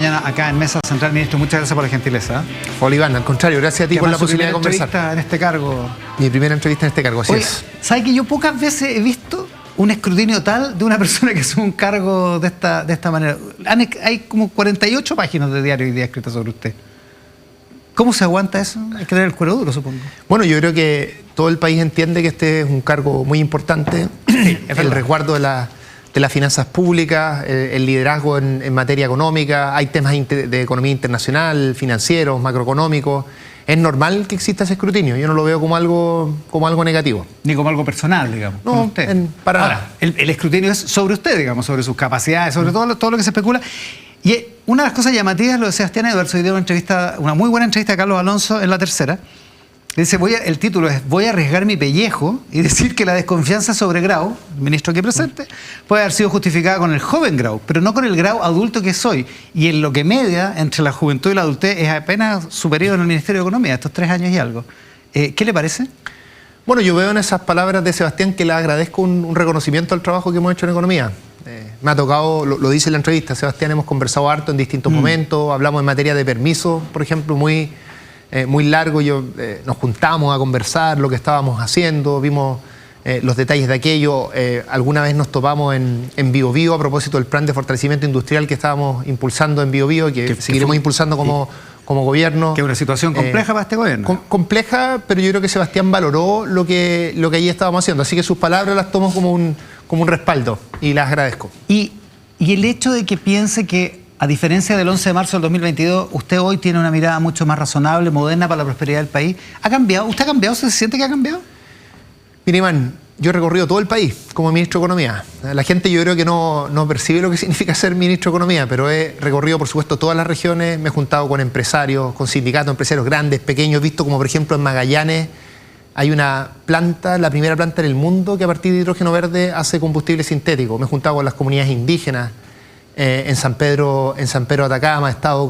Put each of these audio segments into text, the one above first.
Acá en Mesa Central, ministro, muchas gracias por la gentileza. Oliván, al contrario, gracias a ti por la posibilidad de conversar. En este cargo. Mi primera entrevista en este cargo, así es. ¿Sabes que yo pocas veces he visto un escrutinio tal de una persona que asume un cargo de esta manera? Hay como 48 páginas de diario hoy día escritas sobre usted. ¿Cómo se aguanta eso? Hay que tener el cuero duro, supongo. Bueno, yo creo que todo el país entiende que este es un cargo muy importante. El resguardo de las finanzas públicas, el liderazgo en materia económica. Hay temas de economía internacional, financieros, macroeconómicos. Es normal que exista ese escrutinio. Yo no lo veo como algo negativo. Ni como algo personal, digamos. No, usted. Ahora, el escrutinio es sobre usted, digamos, sobre sus capacidades, sobre todo lo que se especula. Y una de las cosas llamativas, lo de Sebastián Edwards, hoy dio una muy buena entrevista a Carlos Alonso en La Tercera. Dice, el título es "Voy a arriesgar mi pellejo y decir que la desconfianza sobre Grau, el ministro aquí presente, puede haber sido justificada con el joven Grau, pero no con el Grau adulto que soy. Y en lo que media entre la juventud y la adultez es apenas superior en el Ministerio de Economía, estos 3 años y algo". ¿Qué le parece? Bueno, yo veo en esas palabras de Sebastián que le agradezco un reconocimiento al trabajo que hemos hecho en economía. Me ha tocado, lo dice en la entrevista, Sebastián, hemos conversado harto en distintos momentos, hablamos en materia de permisos, por ejemplo, muy largo. Nos juntamos a conversar lo que estábamos haciendo, vimos los detalles de aquello. Alguna vez nos topamos en Bio Bio a propósito del plan de fortalecimiento industrial que estábamos impulsando en Bio Bio y que seguiremos impulsando como gobierno. Que es una situación compleja para este gobierno. Compleja, pero yo creo que Sebastián valoró lo que allí estábamos haciendo, así que sus palabras las tomo como un respaldo y las agradezco. Y el hecho de que piense que, a diferencia del 11 de marzo del 2022, usted hoy tiene una mirada mucho más razonable, moderna para la prosperidad del país. ¿Ha cambiado? ¿Usted ha cambiado? ¿Se siente que ha cambiado? Mire, Iván, yo he recorrido todo el país como ministro de Economía. La gente yo creo que no percibe lo que significa ser ministro de Economía, pero he recorrido, por supuesto, todas las regiones, me he juntado con empresarios, con sindicatos, empresarios grandes, pequeños, visto como, por ejemplo, en Magallanes hay una planta, la primera planta en el mundo que a partir de hidrógeno verde hace combustible sintético. Me he juntado con las comunidades indígenas, en San Pedro de Atacama, he estado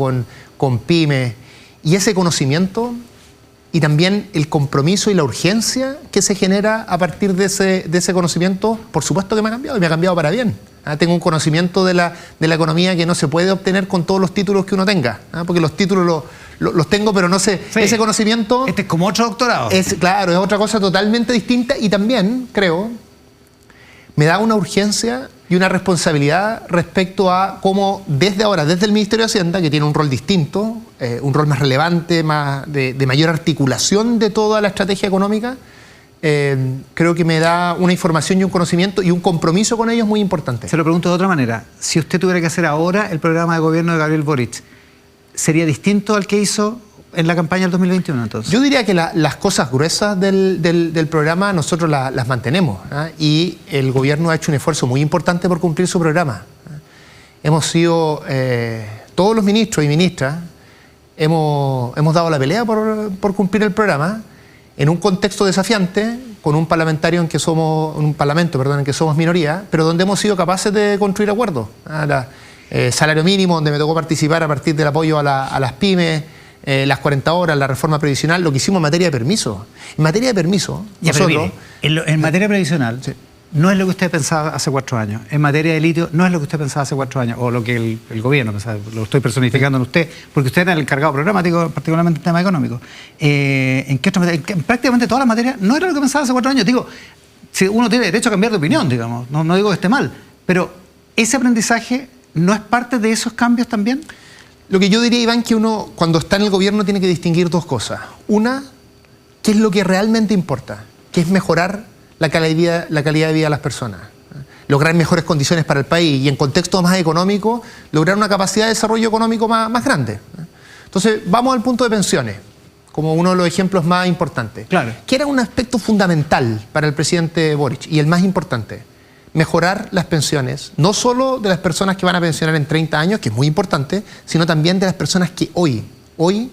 con pymes, y ese conocimiento y también el compromiso y la urgencia que se genera a partir de ese conocimiento, por supuesto que me ha cambiado, y me ha cambiado para bien. Tengo un conocimiento de la economía que no se puede obtener con todos los títulos que uno tenga, porque los títulos los tengo, pero no sé, sí, ese conocimiento... Este es como otro doctorado. Claro, es otra cosa totalmente distinta, y también, creo, me da una urgencia y una responsabilidad respecto a cómo desde ahora, desde el Ministerio de Hacienda, que tiene un rol distinto, un rol más relevante, más de mayor articulación de toda la estrategia económica, creo que me da una información y un conocimiento y un compromiso con ellos muy importante. Se lo pregunto de otra manera. Si usted tuviera que hacer ahora el programa de gobierno de Gabriel Boric, ¿sería distinto al que hizo en la campaña del 2021 entonces? Yo diría que las cosas gruesas del programa nosotros las mantenemos, y el gobierno ha hecho un esfuerzo muy importante por cumplir su programa. Hemos sido, todos los ministros y ministras, hemos dado la pelea por cumplir el programa en un contexto desafiante, con un parlamento en que somos minoría, pero donde hemos sido capaces de construir acuerdos. Salario mínimo, donde me tocó participar a partir del apoyo a las pymes, las 40 horas, la reforma previsional, lo que hicimos en materia de permiso. En materia de permiso, nosotros... En materia previsional, sí, no es lo que usted pensaba hace 4 años. En materia de litio, no es lo que usted pensaba hace 4 años, o lo que el gobierno pensaba. Lo estoy personificando en usted, porque usted era el encargado programático, particularmente en tema económico. ¿En qué otras materias? En prácticamente todas las materias no era lo que pensaba hace 4 años. Digo, si uno tiene derecho a cambiar de opinión, digamos, no digo que esté mal, pero ese aprendizaje no es parte de esos cambios también. Lo que yo diría, Iván, que uno cuando está en el gobierno tiene que distinguir 2 cosas. Una, ¿qué es lo que realmente importa? Que es mejorar la calidad de vida de las personas. Lograr mejores condiciones para el país y, en contexto más económico, lograr una capacidad de desarrollo económico más grande. Entonces, vamos al punto de pensiones, como uno de los ejemplos más importantes. Claro. Que era un aspecto fundamental para el presidente Boric, y el más importante. Mejorar las pensiones, no solo de las personas que van a pensionar en 30 años, que es muy importante, sino también de las personas que hoy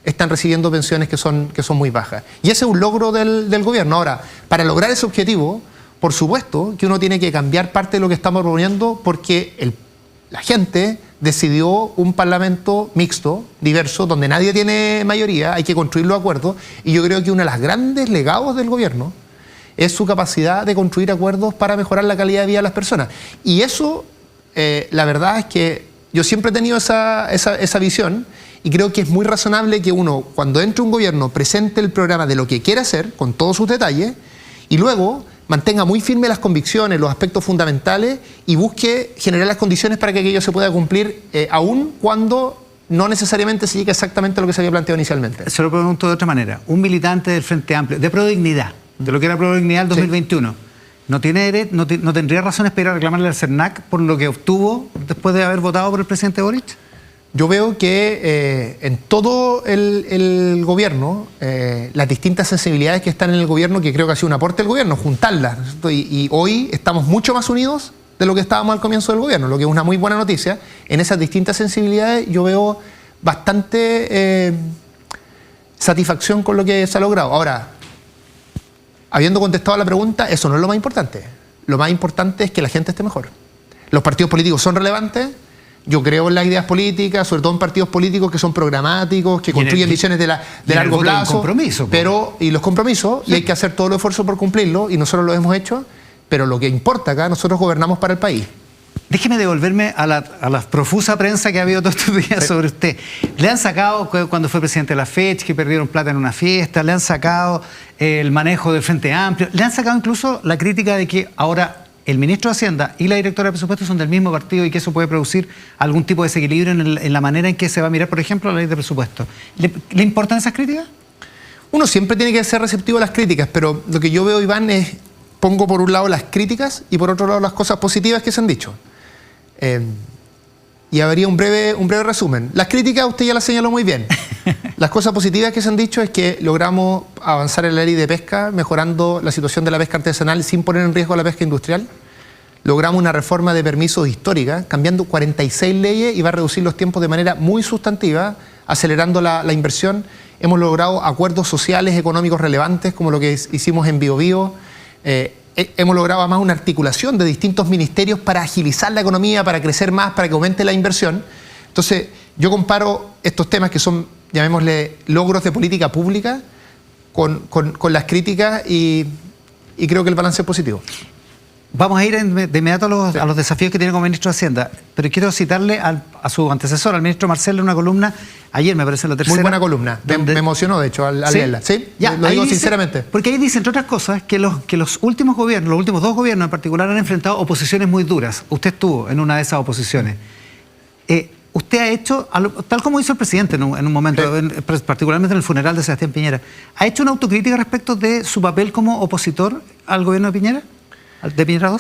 están recibiendo pensiones que son muy bajas. Y ese es un logro del gobierno. Ahora, para lograr ese objetivo, por supuesto que uno tiene que cambiar parte de lo que estamos proponiendo, porque la gente decidió un parlamento mixto, diverso, donde nadie tiene mayoría, hay que construir los acuerdos, y yo creo que uno de los grandes legados del gobierno es su capacidad de construir acuerdos para mejorar la calidad de vida de las personas. Y eso, la verdad es que yo siempre he tenido esa visión y creo que es muy razonable que uno, cuando entre un gobierno, presente el programa de lo que quiere hacer, con todos sus detalles, y luego mantenga muy firmes las convicciones, los aspectos fundamentales y busque generar las condiciones para que aquello se pueda cumplir, aún cuando no necesariamente se llegue exactamente a lo que se había planteado inicialmente. Se lo pregunto de otra manera. Un militante del Frente Amplio, de Prodignidad, de lo que era Prodignidad en 2021, ¿no tendría razones para ir a reclamarle al CERNAC por lo que obtuvo después de haber votado por el presidente Boric? Yo veo que en todo el gobierno, las distintas sensibilidades que están en el gobierno, que creo que ha sido un aporte del gobierno, juntarlas, ¿no? Y hoy estamos mucho más unidos de lo que estábamos al comienzo del gobierno, lo que es una muy buena noticia. En esas distintas sensibilidades yo veo bastante satisfacción con lo que se ha logrado. Ahora, habiendo contestado a la pregunta, eso no es lo más importante. Lo más importante es que la gente esté mejor. Los partidos políticos son relevantes. Yo creo en las ideas políticas, sobre todo en partidos políticos que son programáticos, que construyen visiones de largo plazo. Y los compromisos, sí. Y hay que hacer todo el esfuerzo por cumplirlo, y nosotros lo hemos hecho, pero lo que importa acá, nosotros gobernamos para el país. Déjeme devolverme a la profusa prensa que ha habido todos estos días sobre usted. Le han sacado, cuando fue presidente de la FECH, que perdieron plata en una fiesta, le han sacado el manejo del Frente Amplio, le han sacado incluso la crítica de que ahora el ministro de Hacienda y la directora de presupuestos son del mismo partido y que eso puede producir algún tipo de desequilibrio en la manera en que se va a mirar, por ejemplo, la ley de presupuesto. ¿Le importan esas críticas? Uno siempre tiene que ser receptivo a las críticas, pero lo que yo veo, Iván, es, pongo por un lado las críticas y por otro lado las cosas positivas que se han dicho. Y habría un breve resumen. Las críticas usted ya las señaló muy bien. Las cosas positivas que se han dicho es que logramos avanzar en la ley de pesca, mejorando la situación de la pesca artesanal sin poner en riesgo la pesca industrial. Logramos una reforma de permisos histórica, cambiando 46 leyes, y va a reducir los tiempos de manera muy sustantiva, acelerando la inversión. Hemos logrado acuerdos sociales, económicos relevantes, como lo que hicimos en Biobío. Hemos logrado además una articulación de distintos ministerios para agilizar la economía, para crecer más, para que aumente la inversión. Entonces, yo comparo estos temas que son, llamémosle, logros de política pública con las críticas y creo que el balance es positivo. Vamos a ir de inmediato a los desafíos que tiene como ministro de Hacienda, pero quiero citarle a su antecesor, al ministro Marcel, en una columna, ayer me parece en la tercera. Muy buena columna, me emocionó de hecho al leerla. ¿Sí? Ya, lo digo sinceramente. Porque ahí dice, entre otras cosas, que los últimos gobiernos, los últimos dos gobiernos en particular, han enfrentado oposiciones muy duras. Usted estuvo en una de esas oposiciones. Usted ha hecho, tal como hizo el presidente en un momento, particularmente en el funeral de Sebastián Piñera, ¿ha hecho una autocrítica respecto de su papel como opositor al gobierno de Piñera? ¿De Piñera II?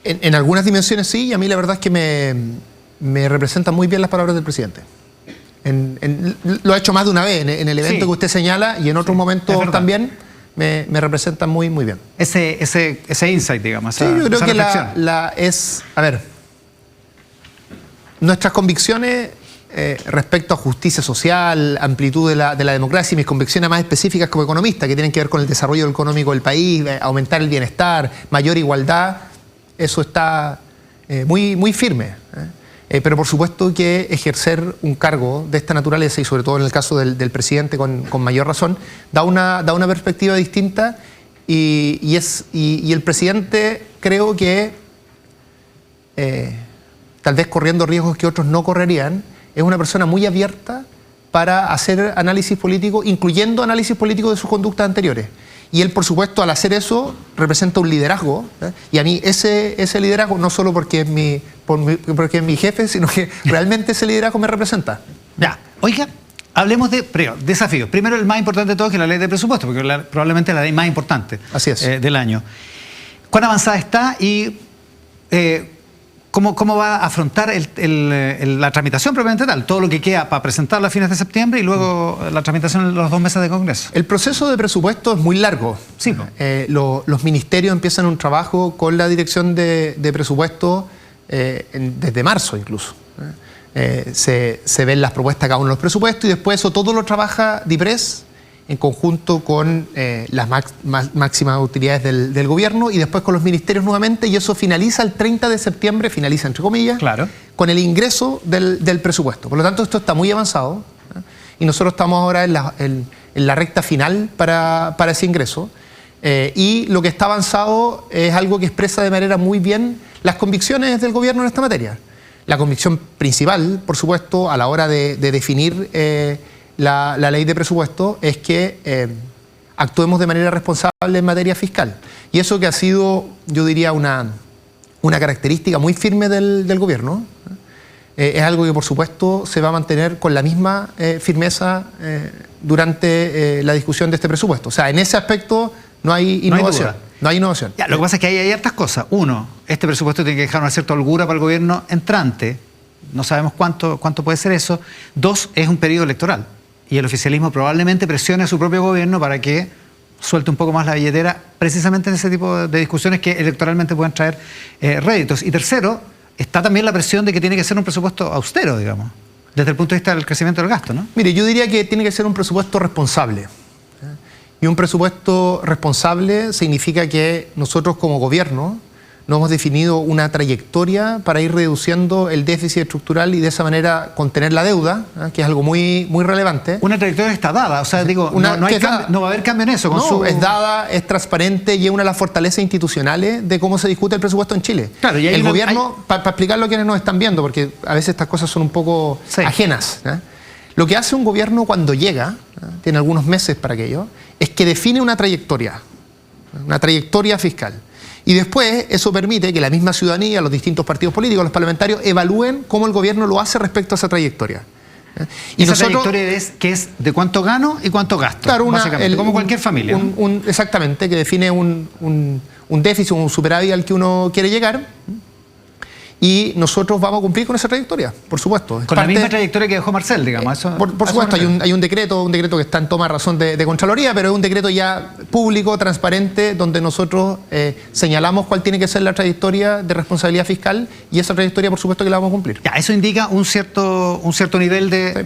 En algunas dimensiones sí, y a mí la verdad es que me representan muy bien las palabras del presidente. Lo ha hecho más de una vez en el evento que usted señala, y en otros momentos también me representan muy bien. Ese insight, digamos. Sí, yo creo que a ver, nuestras convicciones respecto a justicia social, amplitud de la democracia, y mis convicciones más específicas como economista, que tienen que ver con el desarrollo económico del país, aumentar el bienestar, mayor igualdad, eso está muy firme. Pero por supuesto que ejercer un cargo de esta naturaleza, y sobre todo en el caso del presidente con mayor razón, da una perspectiva distinta, y el presidente, creo que tal vez corriendo riesgos que otros no correrían, es una persona muy abierta para hacer análisis político, incluyendo análisis político de sus conductas anteriores. Y él, por supuesto, al hacer eso, representa un liderazgo. Y a mí ese liderazgo, no solo porque es mi jefe, sino que realmente ese liderazgo me representa. Ya, oiga, hablemos de desafíos. Primero, el más importante de todos, que es la ley de presupuesto, porque probablemente la ley más importante. Así es. Del año. ¿Cuán avanzada está y ¿Cómo va a afrontar la tramitación propiamente tal? Todo lo que queda para presentarla a fines de septiembre y luego la tramitación en los 2 meses de Congreso. El proceso de presupuesto es muy largo. Sí. Los ministerios empiezan un trabajo con la dirección de presupuesto desde marzo incluso. Se ven las propuestas cada uno de los presupuestos, y después eso todo lo trabaja DIPRES en conjunto con las máximas utilidades del gobierno, y después con los ministerios nuevamente, y eso finaliza el 30 de septiembre, finaliza entre comillas, claro, con el ingreso del presupuesto. Por lo tanto, esto está muy avanzado, y nosotros estamos ahora en la recta final para ese ingreso, y lo que está avanzado es algo que expresa de manera muy bien las convicciones del gobierno en esta materia. La convicción principal, por supuesto, a la hora de definir la ley de presupuesto es que actuemos de manera responsable en materia fiscal. Y eso que ha sido, yo diría, una característica muy firme del gobierno, es algo que por supuesto se va a mantener con la misma firmeza durante la discusión de este presupuesto. O sea, en ese aspecto no hay innovación. No hay innovación. Ya, lo que pasa es que hay hartas cosas. Uno, este presupuesto tiene que dejar una cierta holgura para el gobierno entrante. No sabemos cuánto puede ser eso. Dos, es un periodo electoral. Y el oficialismo probablemente presione a su propio gobierno para que suelte un poco más la billetera, precisamente en ese tipo de discusiones que electoralmente pueden traer réditos. Y tercero, está también la presión de que tiene que ser un presupuesto austero, digamos, desde el punto de vista del crecimiento del gasto, ¿no? Mire, yo diría que tiene que ser un presupuesto responsable. Y un presupuesto responsable significa que nosotros como gobierno nos hemos definido una trayectoria para ir reduciendo el déficit estructural y de esa manera contener la deuda, que es algo muy relevante. Una trayectoria está dada, o sea, digo, no va a haber cambio en eso. Es dada, es transparente y es una de las fortalezas institucionales de cómo se discute el presupuesto en Chile. Claro, y el gobierno, para explicarlo a quienes nos están viendo, porque a veces estas cosas son un poco ajenas, lo que hace un gobierno cuando llega, tiene algunos meses para aquello, es que define una trayectoria fiscal. Y después eso permite que la misma ciudadanía, los distintos partidos políticos, los parlamentarios, evalúen cómo el gobierno lo hace respecto a esa trayectoria. Y esa trayectoria es de cuánto gano y cuánto gasto, claro, básicamente, como cualquier familia. Exactamente, que define un déficit, un superávit al que uno quiere llegar. Y nosotros vamos a cumplir con esa trayectoria, por supuesto. Con la misma trayectoria que dejó Marcel, digamos. Por supuesto, hay un decreto que está en toma de razón de Contraloría, pero es un decreto ya público, transparente, donde nosotros señalamos cuál tiene que ser la trayectoria de responsabilidad fiscal y esa trayectoria, por supuesto, que la vamos a cumplir. Ya, eso indica un cierto nivel de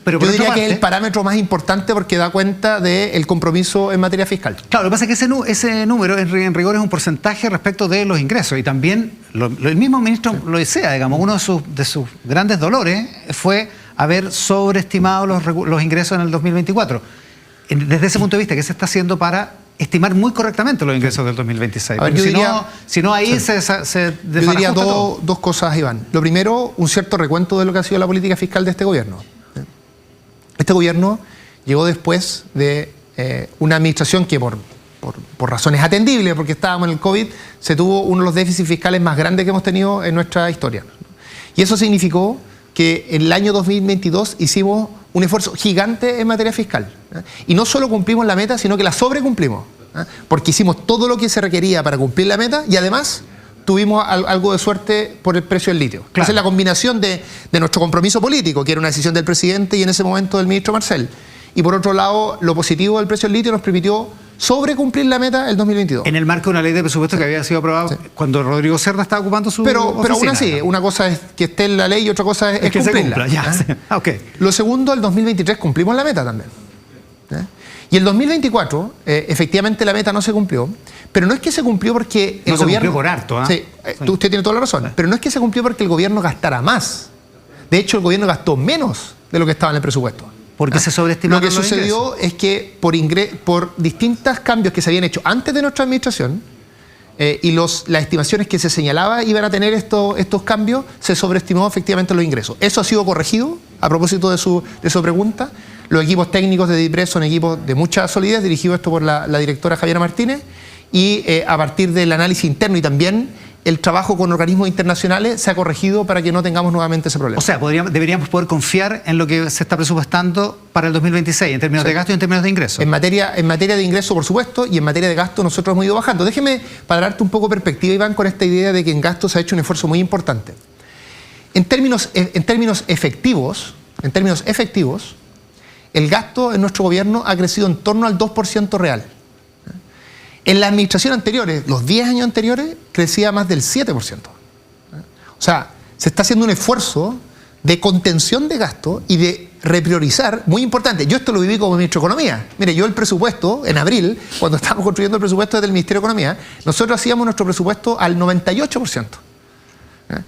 pero yo diría que es el parámetro más importante porque da cuenta del compromiso en materia fiscal. Claro, lo que pasa es que ese número en rigor es un porcentaje respecto de los ingresos y también el mismo ministro lo desea, digamos, uno de sus grandes dolores fue haber sobreestimado los ingresos en el 2024. Desde ese punto de vista, ¿qué se está haciendo para estimar muy correctamente los ingresos del 2026? A ver, si no ahí se yo diría dos cosas, Iván. Lo primero, un cierto recuento de lo que ha sido la política fiscal de este gobierno. Este gobierno llegó después de una administración que por razones atendibles, porque estábamos en el COVID, se tuvo uno de los déficits fiscales más grandes que hemos tenido en nuestra historia. Y eso significó que en el año 2022 hicimos un esfuerzo gigante en materia fiscal. Y no solo cumplimos la meta, sino que la sobrecumplimos. Porque hicimos todo lo que se requería para cumplir la meta y además tuvimos algo de suerte por el precio del litio. Claro. Esa es la combinación de nuestro compromiso político, que era una decisión del presidente y en ese momento del ministro Marcel. Y por otro lado, lo positivo del precio del litio nos permitió sobrecumplir la meta el 2022. En el marco de una ley de presupuesto que había sido aprobada cuando Rodrigo Cerda estaba ocupando su Pero oficina, aún así, una cosa es que esté en la ley y otra cosa es que cumplirla. Se cumpla, okay. Lo segundo, el 2023 cumplimos la meta también. Y el 2024, efectivamente la meta no se cumplió, pero no es que se cumplió porque el gobierno... se cumplió por harto, Sí, usted tiene toda la razón, pero no es que se cumplió porque el gobierno gastara más. De hecho, el gobierno gastó menos de lo que estaba en el presupuesto. Porque se sobreestimaron los ingresos. Lo que sucedió es que por distintos cambios que se habían hecho antes de nuestra administración y las estimaciones que se señalaba iban a tener estos cambios, se sobreestimó efectivamente los ingresos. Eso ha sido corregido a propósito de su pregunta. Los equipos técnicos de DIPRES son equipos de mucha solidez, dirigido esto por la directora Javiera Martínez, y a partir del análisis interno y también el trabajo con organismos internacionales se ha corregido para que no tengamos nuevamente ese problema. O sea, deberíamos poder confiar en lo que se está presupuestando para el 2026, en términos de gasto y en términos de ingresos. En materia de ingreso, por supuesto, y en materia de gasto nosotros hemos ido bajando. Déjeme para darte un poco de perspectiva, Iván, con esta idea de que en gasto se ha hecho un esfuerzo muy importante. En términos efectivos, el gasto en nuestro gobierno ha crecido en torno al 2% real. En la administración anteriores, los 10 años anteriores, crecía más del 7%. O sea, se está haciendo un esfuerzo de contención de gasto y de repriorizar, muy importante. Yo esto lo viví como ministro de Economía. Mire, yo el presupuesto, en abril, cuando estábamos construyendo el presupuesto del Ministerio de Economía, nosotros hacíamos nuestro presupuesto al 98%.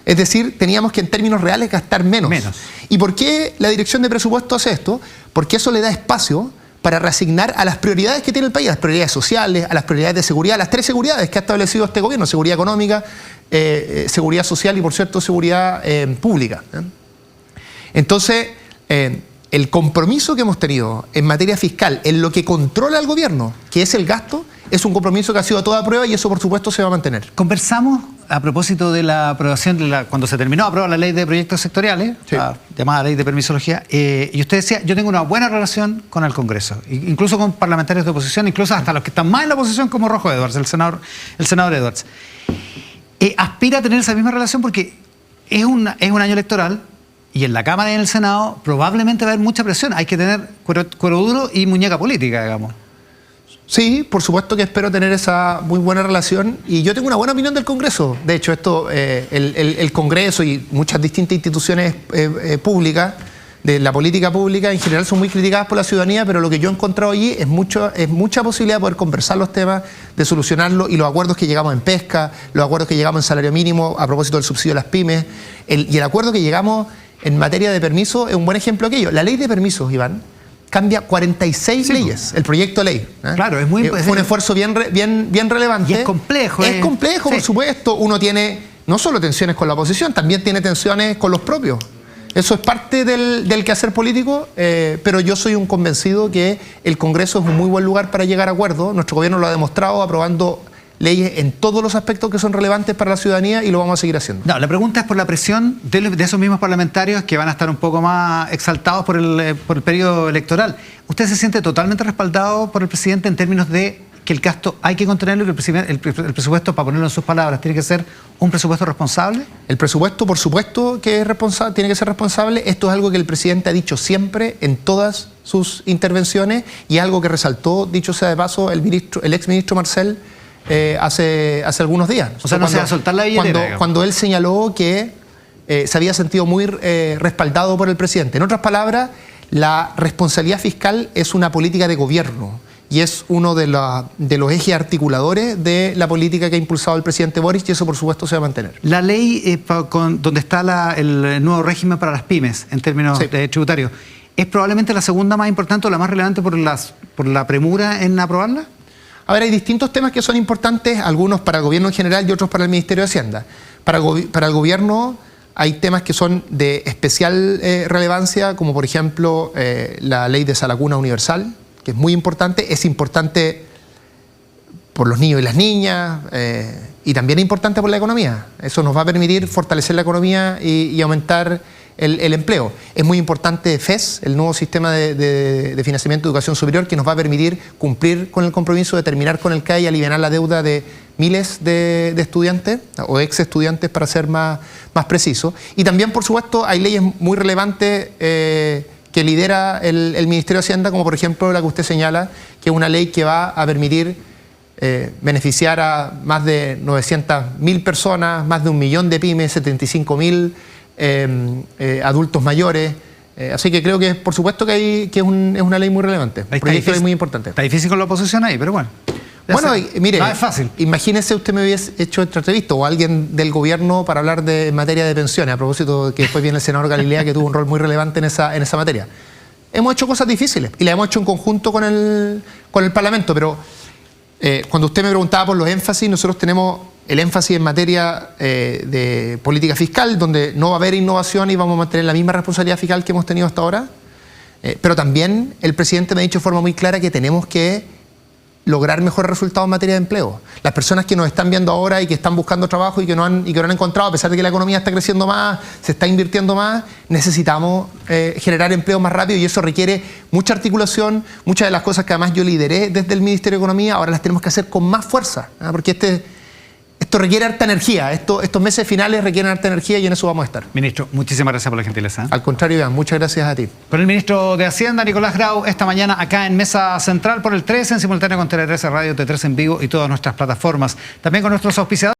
Es decir, teníamos que en términos reales gastar menos. ¿Y por qué la Dirección de Presupuesto hace esto? Porque eso le da espacio para reasignar a las prioridades que tiene el país, a las prioridades sociales, a las prioridades de seguridad, las 3 seguridades que ha establecido este gobierno: seguridad económica, seguridad social y, por cierto, seguridad pública. Entonces, el compromiso que hemos tenido en materia fiscal, en lo que controla el gobierno, que es el gasto, es un compromiso que ha sido a toda prueba y eso, por supuesto, se va a mantener. Conversamos a propósito de la aprobación, cuando se terminó de aprobar la ley de proyectos sectoriales, sí, la llamada ley de permisología, y usted decía: yo tengo una buena relación con el Congreso, incluso con parlamentarios de oposición, incluso hasta los que están más en la oposición, como Rojo Edwards, el senador Edwards. Aspira a tener esa misma relación porque es un año electoral y en la Cámara y en el Senado probablemente va a haber mucha presión. Hay que tener cuero duro y muñeca política, digamos. Sí, por supuesto que espero tener esa muy buena relación y yo tengo una buena opinión del Congreso. De hecho, el Congreso y muchas distintas instituciones públicas, de la política pública en general, son muy criticadas por la ciudadanía, pero lo que yo he encontrado allí es mucha posibilidad de poder conversar los temas, de solucionarlos, y los acuerdos que llegamos en pesca, los acuerdos que llegamos en salario mínimo a propósito del subsidio a las pymes, y el acuerdo que llegamos en materia de permiso es un buen ejemplo de aquello. La ley de permisos, Iván, cambia 46 leyes, el proyecto de ley. Claro, es muy... fue un esfuerzo bien relevante. Y es complejo. Es complejo, sí, por supuesto. Uno tiene no solo tensiones con la oposición, también tiene tensiones con los propios. Eso es parte del quehacer político, pero yo soy un convencido que el Congreso es un muy buen lugar para llegar a acuerdos. Nuestro gobierno lo ha demostrado aprobando leyes en todos los aspectos que son relevantes para la ciudadanía y lo vamos a seguir haciendo. No, la pregunta es por la presión de esos mismos parlamentarios que van a estar un poco más exaltados por el periodo electoral. ¿Usted se siente totalmente respaldado por el presidente en términos de que el gasto hay que contenerlo y que el presupuesto, para ponerlo en sus palabras, tiene que ser un presupuesto responsable? El presupuesto, por supuesto, que es responsable, tiene que ser responsable. Esto es algo que el presidente ha dicho siempre en todas sus intervenciones y algo que resaltó, dicho sea de paso, el exministro Marcel hace algunos días. O sea, no se va a soltar la billetera. Cuando él señaló que se había sentido muy respaldado por el presidente. En otras palabras, la responsabilidad fiscal es una política de gobierno y es uno de los ejes articuladores de la política que ha impulsado el presidente Boric, y eso, por supuesto, se va a mantener. La ley donde está el nuevo régimen para las pymes en términos tributarios, ¿es probablemente la segunda más importante o la más relevante por la premura en aprobarla? A ver, hay distintos temas que son importantes, algunos para el gobierno en general y otros para el Ministerio de Hacienda. Para el gobierno hay temas que son de especial relevancia, como por ejemplo la ley de sala cuna universal, que es muy importante. Es importante por los niños y las niñas y también es importante por la economía. Eso nos va a permitir fortalecer la economía y aumentar el empleo. Es muy importante FES, el nuevo sistema de financiamiento de educación superior, que nos va a permitir cumplir con el compromiso de terminar con el CAE y aliviar la deuda de miles de estudiantes o ex estudiantes, para ser más preciso. Y también, por supuesto, hay leyes muy relevantes que lidera el Ministerio de Hacienda, como por ejemplo la que usted señala, que es una ley que va a permitir beneficiar a más de 900.000 personas, más de 1 millón de pymes, 75.000 adultos mayores. Así que creo que, por supuesto, que es una ley muy relevante. Un proyecto de ley muy importante. Está difícil con la oposición ahí, pero bueno. Bueno, mire, no es fácil. Imagínese usted me hubiese hecho esta entrevista o alguien del gobierno para hablar en materia de pensiones, a propósito de que después viene el senador Galilea, que tuvo un rol muy relevante en esa materia. Hemos hecho cosas difíciles y las hemos hecho en conjunto con el Parlamento, pero cuando usted me preguntaba por los énfasis, nosotros tenemos el énfasis en materia de política fiscal, donde no va a haber innovación y vamos a mantener la misma responsabilidad fiscal que hemos tenido hasta ahora. Pero también el presidente me ha dicho de forma muy clara que tenemos que lograr mejores resultados en materia de empleo. Las personas que nos están viendo ahora y que están buscando trabajo y que no han encontrado, a pesar de que la economía está creciendo más, se está invirtiendo más, necesitamos generar empleo más rápido, y eso requiere mucha articulación. Muchas de las cosas que además yo lideré desde el Ministerio de Economía, ahora las tenemos que hacer con más fuerza, porque esto requiere harta energía. Estos meses finales requieren harta energía y en eso vamos a estar. Ministro, muchísimas gracias por la gentileza. Al contrario, Iván, muchas gracias a ti. Con el ministro de Hacienda, Nicolás Grau, esta mañana acá en Mesa Central por el 13, en simultáneo con Tele 13 Radio, T13 en vivo y todas nuestras plataformas. También con nuestros auspiciadores.